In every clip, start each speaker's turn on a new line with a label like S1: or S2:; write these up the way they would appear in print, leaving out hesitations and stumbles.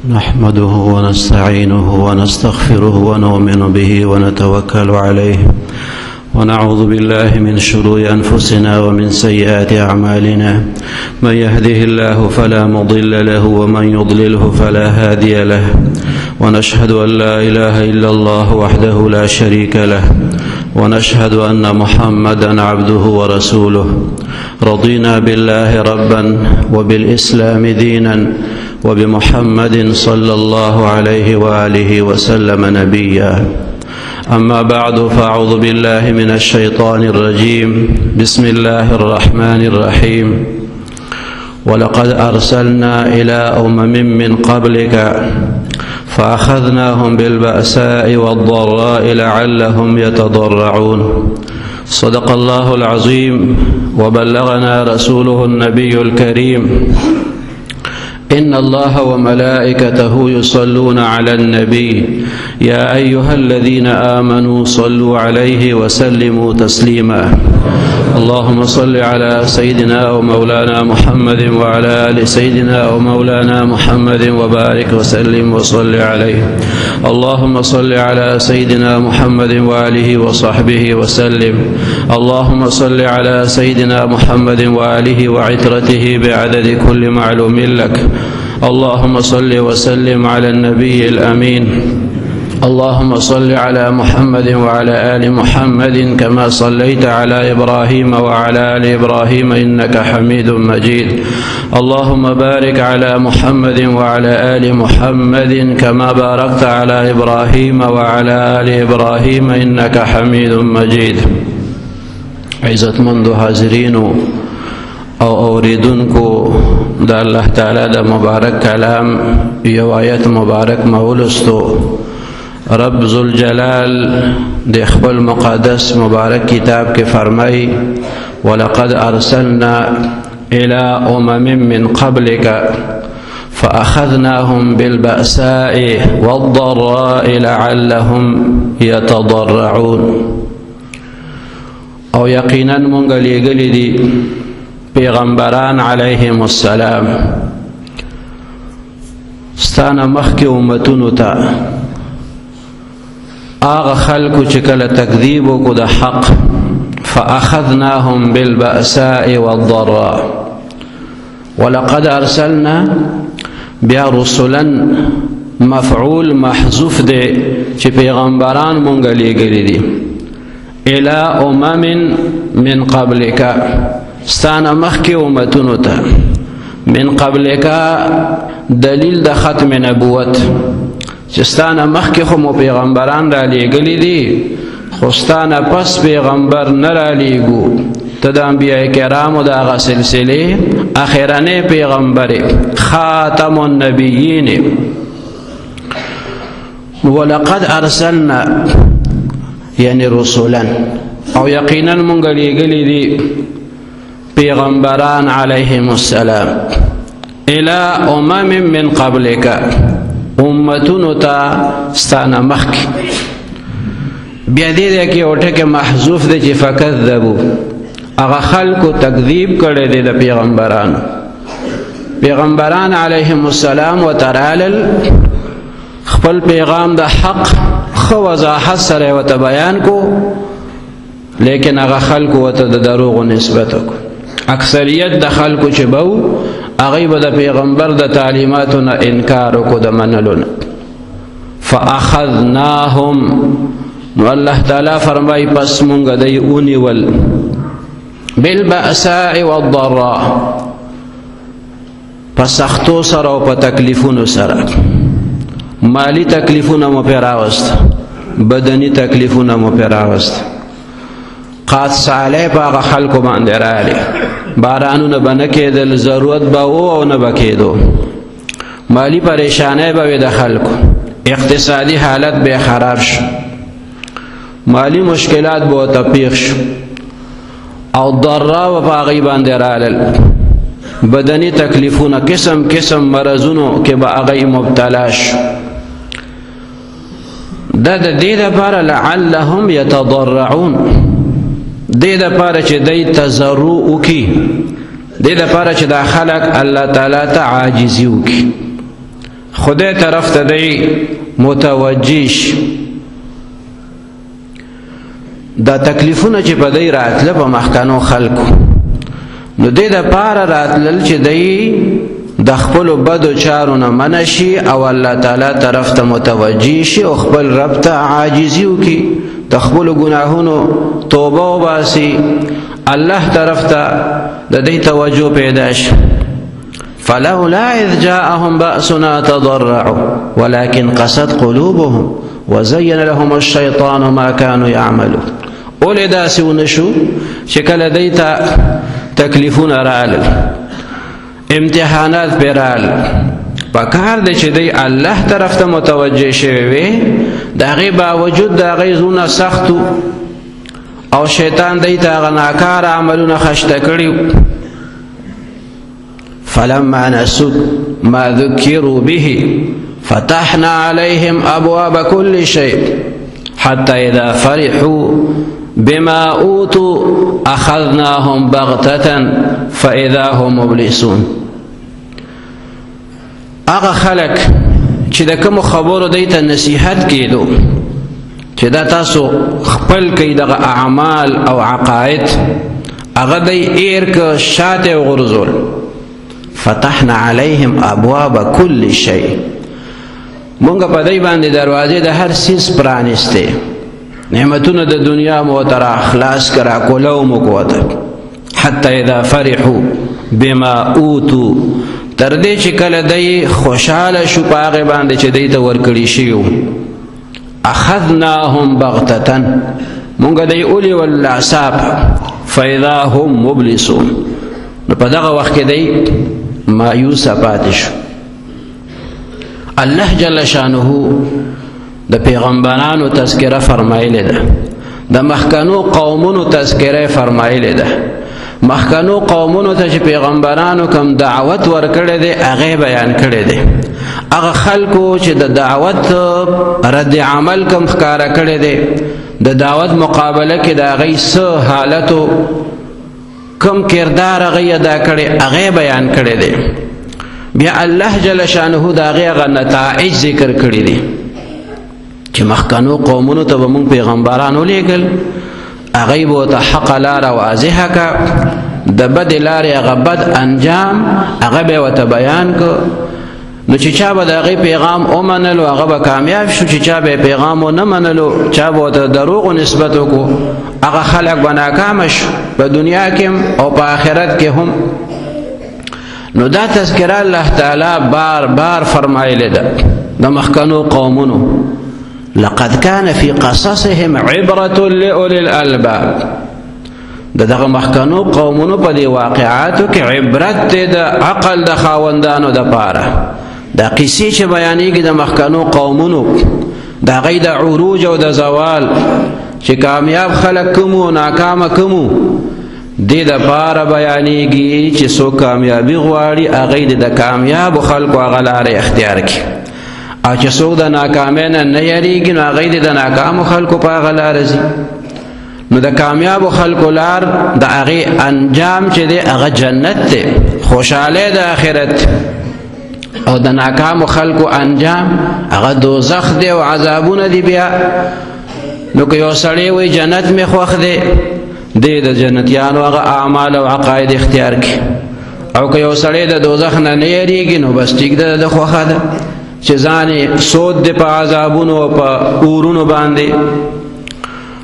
S1: نحمده ونستعينه ونستغفره ونؤمن به ونتوكل عليه ونعوذ بالله من شرور أنفسنا ومن سيئات أعمالنا من يهده الله فلا مضل له ومن يضلله فلا هادي له ونشهد أن لا إله إلا الله وحده لا شريك له ونشهد أن محمدا عبده ورسوله رضينا بالله ربا وبالإسلام دينا وبمحمد صلى الله عليه وآله وسلم نبيا أما بعد فأعوذ بالله من الشيطان الرجيم بسم الله الرحمن الرحيم ولقد أرسلنا إلى أمم من قبلك فأخذناهم بالبأساء والضراء لعلهم يتضرعون صدق الله العظيم وبلغنا رسوله النبي الكريم إن الله وملائكته يصلون على النبي يا أيها الذين آمنوا صلوا عليه وسلموا تسليما اللهم صل على سيدنا ومولانا محمد وعلى آل سيدنا ومولانا محمد وبارك وسلم وصل عليه اللهم صل على سيدنا محمد وآله وصحبه وسلم اللهم صل على سيدنا محمد وآله وعترته بعدد كل معلوم لك اللهم صل وسلم على النبي الأمين اللهم صل على محمد وعلى آل محمد كما صليت على إبراهيم وعلى آل إبراهيم إنك حميد مجيد اللهم بارك على محمد وعلى آل محمد كما باركت على إبراهيم وعلى آل إبراهيم إنك حميد مجيد عزت مند حاضرين او اوریدونکو د الله تعالی د مبارک کلام یو آیت مبارک مولستو رب ذوالجلال د خپل مقدس مبارک کتاب کې فرمای ولقد ارسلنا الى امم من قبلك فاخذناهم بالبأساء والضراء لعلهم يتضرعون او یقینا مونږ لېږلي دي پیغمبران علیهم السلام ستانه مخکې امتونو ته هغه خلکو چې کله تکذیب وکړو د حق فاخذناهم بالبأساء والضراء ولقد ارسلنا بیا رسلا مفعول محذوف دی چې پیغمبران مونږ لېږلي دي الى امم من قبلک ستانا مخی امتونو تا من قبلکا دلیل د ختم نبوت چستانا مخی خمو پیغمبران را لیگلی دی خستانا پس پیغمبر نرا لیگو تا دا انبیاء کرامو دا آغا سلسلے اخیران پیغمبر خاتم النبیین ولقد ارسلنا یعنی رسولا او یقینا منگا لیگلی دی پیغمبران علیہم السلام الى امم من قبلک امتونو تا ستانا مخی بیا دیده که اوٹه که محذوف ده چی فکذبو اغا خلقو تکذیب کرده ده ده پیغمبران علیہم السلام و ترالل خپل پیغام ده حق خوضاحت سر و تبیان کو لیکن اغا خلقو و تا ده دروغ نسبتو کو اکثریت د خلکو چې بو هغه به د پیغمبر د تعلیماتو نه انکار وکړو د منلو نه فاخذناهم نو الله تعالی فرمایي پس مونږ دوی ونیول بالبأساء والضراء په سختو سره او په تکلیفونو سره مالی تکلیفونه مو پرې راوست بدني تکلیفونه مو پرې راوست قاد صالح باغ خلقو باندې رالی بارانونه به نه کېدل ضرورت به او نه به کېدو مالی پریشانی به وي د خلکو اقتصادي حالت به خراب شو مالی مشکلات به ورته پیښ شو او ضرا به په هغې باندې رالل بدني تکلیفونه قسم قسم مرضونو کې به هغې مبتلا شو دا د دې دپاره لعلهم یتضرعون دې دپاره چې دی تضرع وکړي دې دپاره چې دا خلک الله تعالی ته عاجزي وکړي خدای طرف ته دی متوجه شي. دا تکلیفونه چې په دی راتله په مخکنو خلکو، نو دی د پاره راتلل چې دی د خپلو بدو چارو نه منع شي او الله تعالی طرف ته متوجه شي او خپل رب ته عاجزي وکړي، د خپلو ګناهونو توبه وباسي، الله طرف ته د دې توجه پیدا شي. فلولا اذ جاءهم بأسنا تضرعوا ولكن قست قلوبهم وزين لهم الشيطان ما كانوا يعملون. اولې داسې ونشو چې کله دی ته تکلیفونه رالل، امتحانات پې رالل، پکار دی چې دی الله طرف ته متوجه شوی وي، د هغې باوجود د هغې زړونه سخت او شیطان دی ته هغه ناکاره عملونه خشته کړي. فلما نسوا ما ذكروا به فتحنا عليهم أبواب كل شيء حتى إذا فرحوا بما أوتوا أخذناهم بغتة فإذا هم مبلسون. هغه خلک چې د کومو خبرو دی ته نصیحت کېدو چې دا تاسو خپل کوي دغه اعمال او عقاید، هغه دی ایر که شاته وغورځول. فتحنا عليهم ابواب كل شيء، مونږ په دې باندې دروازې د هر څیز پرانیستې، نعمتونه د دنیا مو تر اخلاص کرا کولو مو کوته. حتی اذا فرحوا بما اوتوا، تر دې چې کله دی خوشاله شو په هغې باندې چې دی ته ورکړي شوي، اخذناهم بغتة، مونږ دی اولې والعصاب فاذا هم مبلسون. نو په دغه وخت کې دی مایوسه پاتې شو. الله جل شانه د پیغمبرانو تذکره فرمایلی ده، د مخکنو قومونو تذکره فرمایلی ده. مخکنو قومونو ته چې پیغمبرانو کوم دعوت ورکړی دی هغې بیان کړی دی. هغه خلکو چې د دعوت رد عمل کوم ښکاره کړی دی، د دعوت مقابله کې د هغې څه حالتو کم کردار هغې ادا کړی هغې بیان کړی دی. بیا الله جل شانه د هغې هغه نتایج ذکر کړي دي چې مخکنو قومونو ته به مونږ پیغمبران ولیږل، هغې به ورته حقه لاره واضحه که، د بدې لارې هغه بد انجام هغه به یې ورته بیان که. نو چې چا به د هغې پیغام ومنلو هغه به کامیاب شو، چې چا به یې پیغام ونه منلو، چا به ورته دروغو نسبت وکړو، هغه خلک به ناکامه شو په دنیا کې او په آخرت کې هم. نو دا تذکره الله تعالی بار بار فرمایلی ده د مخکنو قومونو. لقد كان في قصصهم عبرة لأولي الألباب، دغه مخکنو قومونو په دې واقعاتو کې عبرت دی د عقل د خاوندانو دپاره. دا قصې چې بیانېږي د مخکنو قومونو، د هغې د عروج او د زوال چې کامیاب خلک کوم او ناکامه کوم، دې دپاره بیانېږي چې څوک کامیابي غواړي هغې د کامیابو خلکو هغه لاره اختیار کړي، او چې څوک د ناکامۍ نه نه یریږي نو هغې د ناکامو خلکو په هغه لاره ځي. نو د کامیابو خلکو لار د هغې انجام چې دی هغه جنت دی، خوشحالی د آخرت، او د ناکامو خلکو انجام هغه دوزخ دی او عذابونه دی. بیا نو که یو سړی وایي جنت مې خوښ دی، دی د جنتیانو هغه اعمال او عقاید اختیار کړي، او که یو سړی د دوزخ نه نه یریږي نو بس ټیک ده، د خوښه ده چې ځان یې سود دی په عذابونو او په اورونو باندې.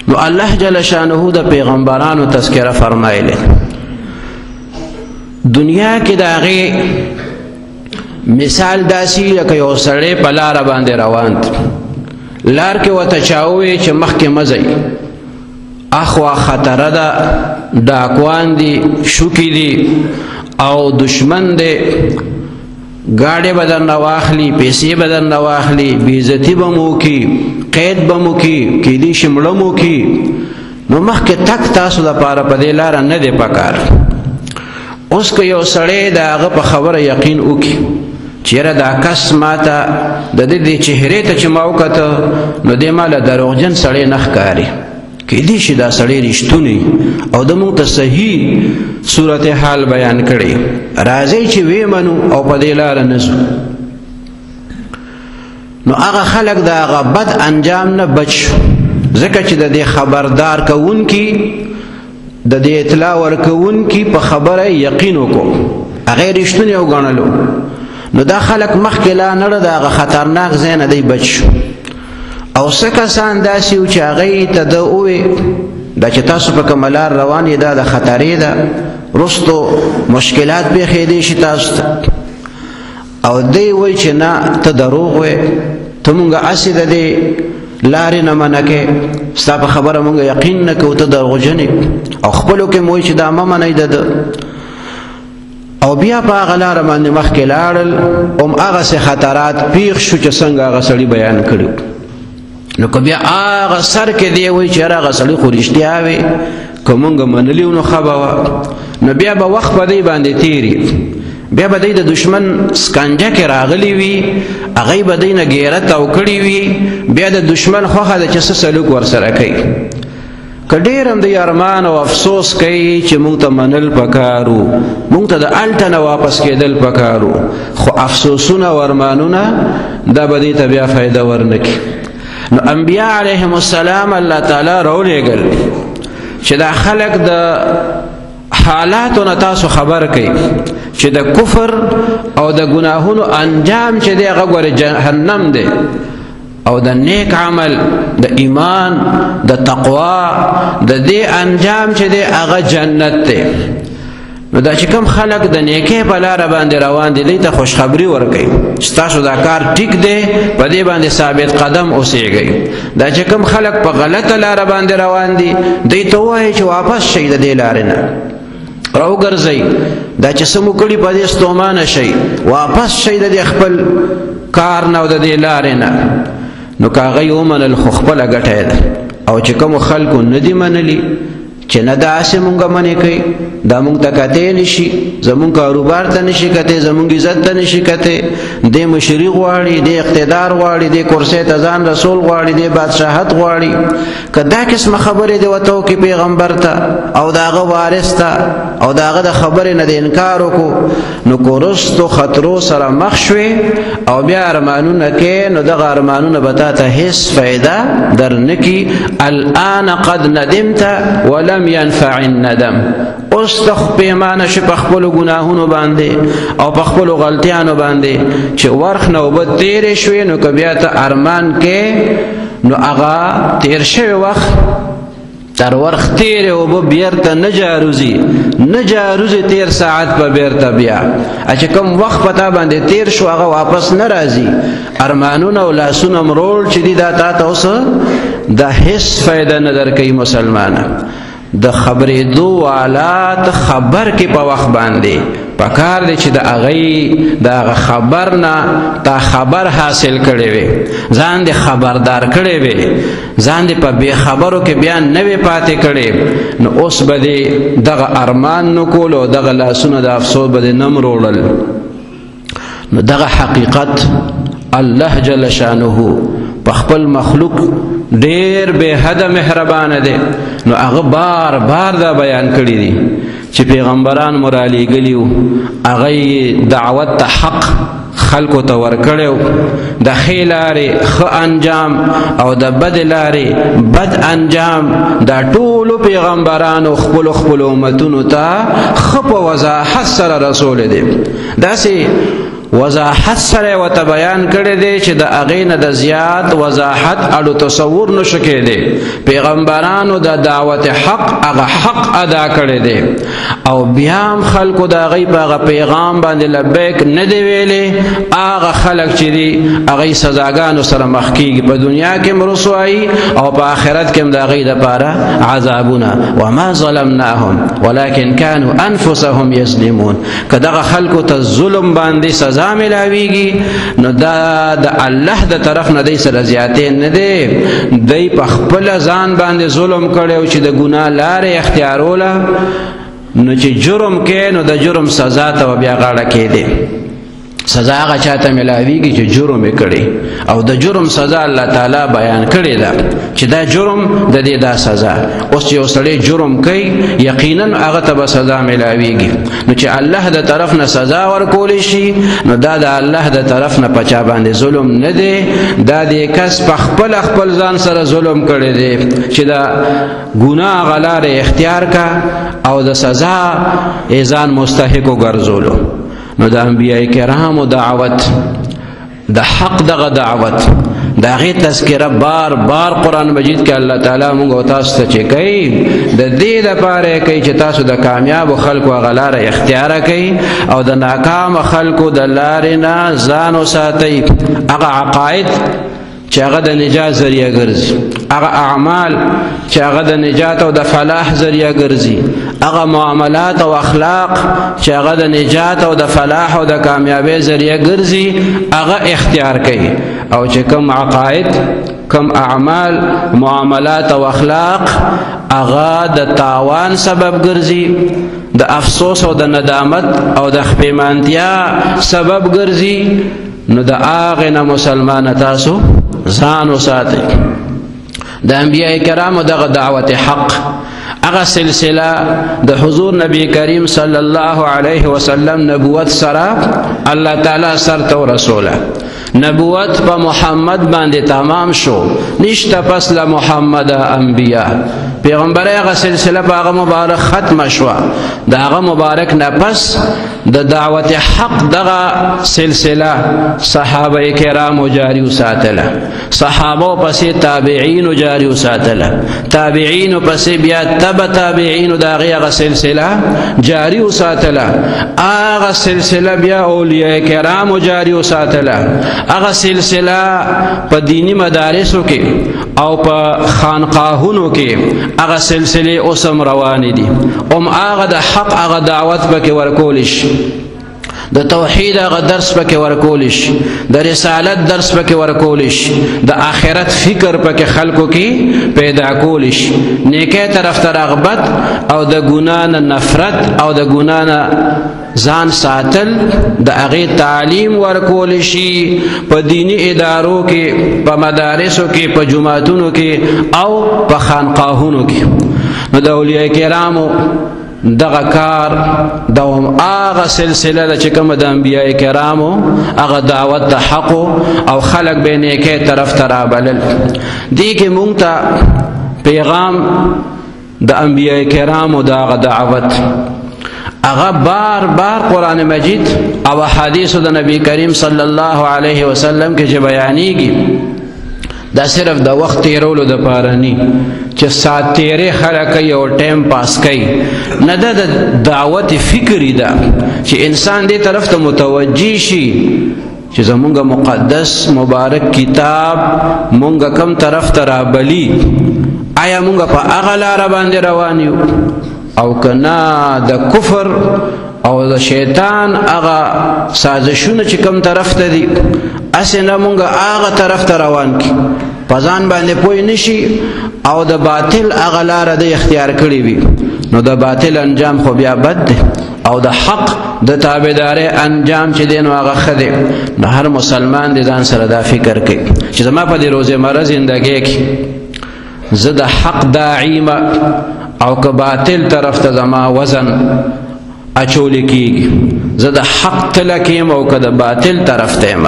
S1: نو الله جل شانه د پیغمبرانو تذکره فرمایلی. دنیا کې د هغې مثال داسې لکه یو سړی په لاره باندې روان دی، لار کې ورته چا ووایي چې مخکې مه ځئ، اخوا خطره ده، ډاکوان دي، شوکي دي او دشمن دی، گاڑی به درنه واخلي، پیسې به درنه واخلي، بېعزتي به مو وکړي، قید به مو کړي، کیدای شي مړه مو کړي. نو مخکې تګ تاسو دپاره په دې لاره نه دی پکار. اوس که یو سړی د هغه په خبره یقین وکړي چې یاره دا کس ماته د دې چهرې ته چې ما وکته نو دې ما له دروغجن سړی نه ښکاري، کیدای شي دا سړی رښتونی او د موږ ته صحیح صورتحال بیان کړي، راځئ چې ویې منو او په دې لاره نه ځو. نو هغه خلق د هغه بد انجام نه بچ شو، ځکه چې د دې خبردار کوونکي د دې اطلاع ورکوونکي په خبره یقین وکړو، هغه رښتونی وګڼلو، نو دا خلق مخکې لا نړه د هغه خطرناک ځای نه دی بچ شو. او څه کسان داسې وو چې هغوی ته ده ووې دا چې تاسو په کومه لار روان یې دا د خطرې ده، رستو مشکلات پېښېدی شي تاسو ته. او دی وایي چې نه ته دروغ وې، ته مونږ هسې د دې لارې نه منع کې، ستا په خبره مونږ یقین نه کوو، ته دروغجن یې. او خپلو کې مو وایي چې دا مه منئ د ده. او بیا په هغه لاره باندې مخکې لاړل، هماغسې خطرات پېښ شو چې څنګه هغه سړي بیان کړي. نو که بیا هغه سر کې دی وایي چې هغه سړي خو رښتیا وې، که مونږ منلي نو ښه به وه، نو بیا به وخت په دی باندې تېري، بیا به دی د دشمن سکنجه کې راغلی وي، هغوی به دی نه ګیره تاو کړي وي، بیا د دشمن خوښه ده چې څه سلوک ورسره کوي. که ډېر هم د ارمان او افسوس کوي چې مونږ ته منل پکار وو، مونږ ته د هلته نه واپس کېدل پکار وو، خو افسوسونه او ارمانونه دا به دې ته بیا فایده ورنه کړي. نو انبیا علیهم السلام الله تعالی راولېږل چې دا خلق د حالاتو نه تاسو خبر کوي چې د کفر او د ګناهونو انجام چې دی هغه ګوره جهنم دی، او د نیک عمل د ایمان د تقوا د دې انجام چې دی هغه جنت دی. نو دا چې کوم خلق د نیکۍ په لاره باندې روان دي دی ته خوشخبري ورکوي چې تاسو دا کار ټیک دی، په دې باندې ثابت قدم اوسېږئ. دا چې کوم خلق په غلطه لاره باندې روان دي دی ته ووایي چې واپس شئ د دې لارې نه، راوګرځئ، دا چې څه مو کړي په دې ستومانه شئ، واپس شئ د دې خپل کار نه او د دې لارې نه. نو که هغوی ومنل خو خپله ګټه ده، او چې کومو خلکو نه دي منلي چې نه داسې مونږ منې کوي، دا مونږ ته کتی نشي، زمونږ کاروبار ته نشي کتی، زمونږ عزت ته نشي کتی، دی مشري غواړي، دی اقتدار غواړي، دی کرسۍ ته ځان رسول غواړي، دی بادشاهت غواړي، که دا قسمه خبرې دې ورته وکړي پیغمبر ته او د هغه وارث ته او د هغه د خبرې نه د انکار وکړو، نو که وروستو خطرو سره مخ شوې او بیا ارمانونه کې، نو دغه ارمانونه به تا ته هېڅ فایده در نه کړي. الآن قد ندمت ولم ينفع الندم، اوس ته پیمانه شي په خپلو ګناهونو باندې او په خپلو غلطیانو باندې چې ورخ نه اوبه تېرې شوې، نو که بیا ته ارمان کې، نو هغه تېر شوی وخت تر ورخ تېرې اوبه بیرته نه جاروزي، نه جاروزي تېر ساعت په بیرته بیا، چې کوم وخت په تا باندې تېر شو هغه واپس نه راځي. ارمانونه او لاسونه مروړ چې دي دا تا ته اوس دا هېڅ فایده نه درکوي. مسلمانه د خبرېدو والات خبر کې په وخت باندې پکار دی چې د هغوی د هغه خبر نه تا خبر حاصل کړی وي، ځان دې خبردار کړی وي، ځان دې په بې خبرو کې بیا نه وي پاتې کړی، نو اوس به دې دغه ارمان نه کول او دغه لاسونه د افسوس به دې نه مروړل. نو دغه حقیقت الله جل شانه په خپل مخلوق ډیر به حد مهربان دی، نو هغه بار بار دا بیان کړی دی چې پیغمبران مرالی ګلیو، هغه دعوت ته حق خلکو ته ورکړیو، د ښې لارې ښه انجام او د بد لارې بد انجام، دا ټولو پیغمبرانو خپلو خپلو امتونو ته ښه په وضاحت سره رسولی دی. داسې وضاحت سره ورته بیان کړی دی چې د هغې نه د زیات وضاحت اړو تصور نشو کېدی. پیغمبرانو د دعوت حق هغه حق ادا کړی دی، او بیا هم خلکو د هغې په هغه پیغام باندې لبیک نه دی ویلی. هغه خلک چې دي هغې سزاګانو سره مخ کېږي، په دنیا کې هم رسوایي او په آخرت کې هم د هغې دپاره عذابونه. وما ظلمناهم ولكن كانوا انفسهم یظلمون. که دغه خلکو ته ظلم باندې سزا ملاویږي، نو دا د الله د طرف نه دی سره زیاتې نه دی، دی په خپله ځان باندې ظلم کړی او چې د ګناه لارې اختیاروله، نو چې جرم کې نو د جرم سزا ته بیا غاړه کېدی. سزا هغه چاته ملاویږي چې جرم یې کړی او د جرم سزا الله تعالی بیان کړې ده چې دا جرم د دې دا سزا. اوس یو سړی جرم کوي یقینا هغه ته به سزا ملاویږي، نو چې الله د طرف نه سزا ورکولی شي نو دا د الله د طرف نه په چا باندې ظلم نه دی، دا د کس په خپل ځان سره ظلم کړی دی چې دا ګناه غلاره اختیار کا او د سزا ځان مستحق وګرځولو. نو د انبیاء کرامو دعوت د حق دغه دعوت د هغې تذکره بار بار قرآن مجید کې الله تعالی موږ او تاسو ته چې کوي د دې دپاره یې کوي چې تاسو د کامیابو خلکو هغه لاره اختیاره کوئ او د ناکامه خلکو د لارې نه ځان وساتئ. هغه عقاید چې هغه د نجات ذریعه ګرځي، هغه اعمال چې هغه د نجات او د فلاح ذریعه ګرځي، هغه معاملات او اخلاق چې هغه د نجات او د فلاح او د کامیابی ذریعه ګرځي هغه اختیار کوي. او چې کوم عقاید، کوم اعمال، معاملات او اخلاق هغه د تاوان سبب ګرځي، د افسوس او د ندامت او د خپېمانتیا سبب ګرځي، نو د هغې نه مسلمان تاسو ځان وساتئ. د انبیاء کرامو دغه دعوت حق هغه سلسله د حضور نبی کریم صلی الله علیه وسلم نبوت سره الله تعالی سرته ورسوله. نبوت په محمد باندې تمام شو، نشته پس له محمد انبیاء. پیغمبر هغه سلسله په هغه مبارک ختم شوه، د هغه مبارک نه پس د دعوت حق دغه سلسله صحابه کرامو جاری وساتله، صحابو پسې تابعینو جاری وساتله، تابعینو پسې بیا تبع تابعینو د هغې سلسله جاری وساتله، هغه سلسله بیا اولیاء کرامو جاری وساتله، هغه سلسله په دینی مدارسو کې او په خانقاهونو کې هغه سلسله اوسم روانې دي. هغه د حق هغه دعوت پکې ورکول شي، د توحید هغه درس پکې ورکول شي، د رسالت درس پکې ورکول شي، د آخرت فکر پکې خلکو کې پیدا کول شي، نیکۍ طرف ته رغبت او د ګناه نه نفرت او د ګناه نه ځان ساتل، د هغې تعلیم ورکول شي په دینی ادارو کې، په مدارسو کې، په جماعتونو کې او په خانقاهونو کې. نو د اولیاء کرامو دغه کار دوام هغه سلسله ده چې کومه د انبیاء کرامو هغه دعوت د حقو او خلق به نیکۍ طرف ته رابلل. دې کې مونږ ته پیغام د انبیاء کرامو دغه دعوت هغه بار بار قرآن مجید او حدیث د نبی کریم صلی الله علیه وسلم کې چې بیانېږي، دا صرف د وخت تیرولو دپاره نی چې سات تیرې خلک کوي او ټایم پاس کوي، نه ده د دعوت فکری ده چې انسان دې طرف ته متوجه شي چې زمونږ مقدس مبارک کتاب مونږ کم طرف ته رابلي، آیا مونږ په هغه لاره باندې روان یو او کنا د کفر او د شیطان هغه سازشونه چې کم طرف ته دي اسې نه مونږ هغه طرف ته روان کی، په ځان باندې پوه نشي او د باطل هغه لاره د اختیار کړې وي، نو د باطل انجام خو بیا بد دی او د حق د تابعدارۍ انجام چې دی نو هغه ښه دی. نو هر مسلمان د ځان سره دا فکر کوي چې زما په دې روزمره زندګۍ کې زه د حق داعی یم او که باطل طرف ته زما وزن اچول کیږي، زه د حق تله کیم او که د باطل طرف ته یم،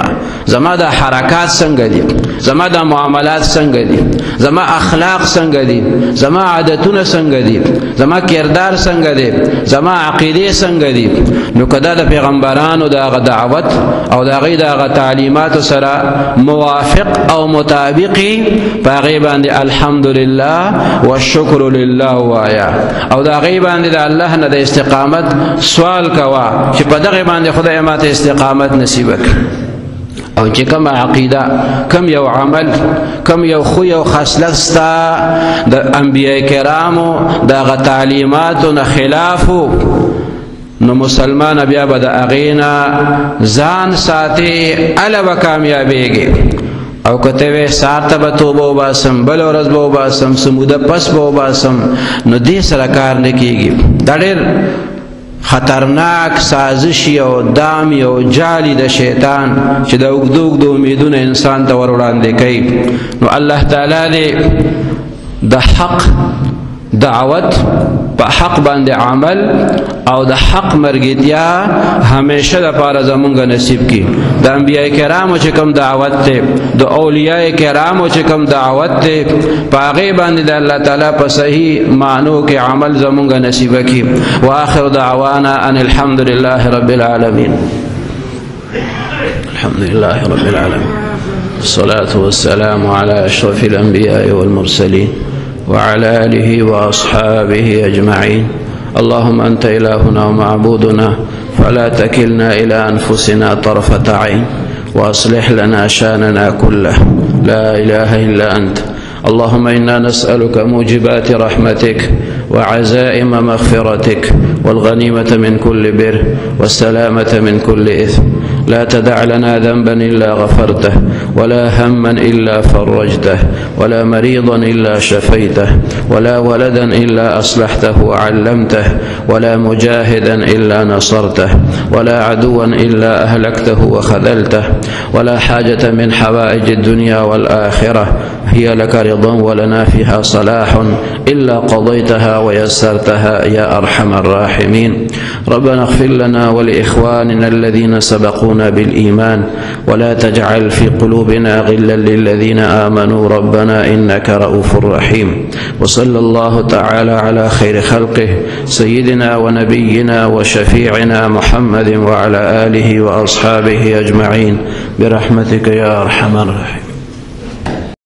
S1: زما د حرکات څنګه دي، زما د معاملات څنګه دي، زما اخلاق څنګه دي، زما عادتونه څنګه دي، زما کردار څنګه دی، زما عقیدې څنګه دي. نو که دا د پیغمبرانو د هغه دعوت او د هغې د هغه تعلیماتو سره موافق او مطابقي، په هغې باندې الحمدلله والشکر لله وایه او د هغې باندې د الله نه د استقامت سوال کوا چې په دغه باندې خدای ماته استقامت نصیب کړي، او چې کوم عقیده، کوم یو عمل، کوم یو خو یو خصلت ستا د انبیاء کرامو دغه تعلیماتو نه خلافو، نو مسلمان بیا به د هغې نه ځان ساتي، هله به کامیابېږي. او که ته وې سهار ته به توبه وباسم، بله ورځ به وباسم، څه موده پس به وباسم، نو دې سره کار نه کېږي. دا ډېر خطرناک سازش او دام او جالی د شیطان چې د اوږدو امیدونه انسان ته ور وړاندې کوي. نو الله تعالی دې د حق دعوت په حق باندې عمل او د حق مرګتیا همیشه د پاره زمونږ نصیب کی. د انبیاء کرامو چې کوم دعوت ته، د اولیاء کرامو چې کوم دعوت ته، پاغه باندې د الله تعالی په صحیح معنو کې عمل زمونږ نصیب کی. واخر دعوانا ان الحمد لله رب العالمين. الحمد لله رب العالمين، الصلاة والسلام على أشرف الأنبياء والمرسلين وعلى آله وأصحابه أجمعين. اللهم أنت إلهنا ومعبودنا فلا تكلنا إلى أنفسنا طرفة عين، وأصلح لنا شأننا كله، لا إله إلا أنت. اللهم إنا نسألك موجبات رحمتك وعزائم مغفرتك والغنيمة من كل بر والسلامة من كل إثم. لا تدع لنا ذنبا إلا غفرته، ولا هما إلا فرجته، ولا مريضا إلا شفيته، ولا ولدا إلا أصلحته وعلمته، ولا مجاهدا إلا نصرته، ولا عدوا إلا أهلكته وخذلته، ولا حاجة من حوائج الدنيا والآخرة هي لك رضا ولنا فيها صلاح إلا قضيتها ويسرتها يا أرحم الراحمين. ربنا اغفر لنا ولإخواننا الذين سبقونا بالإيمان، ولا تجعل في قلوبنا غلا للذين آمنوا ربنا إنك رؤوف رحيم. وصلى الله تعالى على خير خلقه سيدنا ونبينا وشفيعنا محمد وعلى آله وأصحابه أجمعين برحمتك يا أرحم الراحمين.